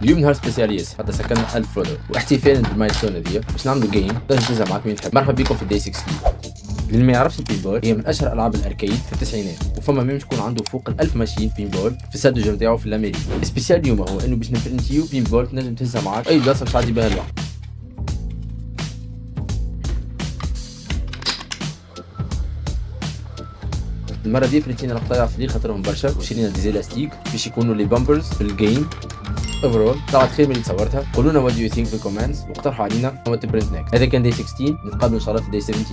اليوم نهار سبيسياليس حتى سكرنا 1000 فولو واحتفالا بالمايلستون هذيا باش نعملوا جيم باش نتنزل معكم ينحب. مرحبا بكم في داي 16. اللي ما يعرفش البينبول هي من اشهر العاب الاركيد في التسعينات، وفما ميم تكون عنده فوق ال 1000 ماشين بينبول في الساد جو نتاعو في الامريكا. السبيسيال اليوم هو انه باش نبرنتيو بينبول تنجم تهزها معاك اي بلاصه باش تعدي بها الوقت. المره دي بريتينا القطايع في خاطرهم برشا وشرينا ديزيلاستيك باش يكونوا لي بامبرز في الجيم. اوفرول طلعت خير من اللي تصورتها. قولوا لنا وات دو يو ثينك في الكومنتس واقترحوا علينا وات برنت نيكست. هذا كان داي 16، نتقابلوا ان شاء الله في داي 17.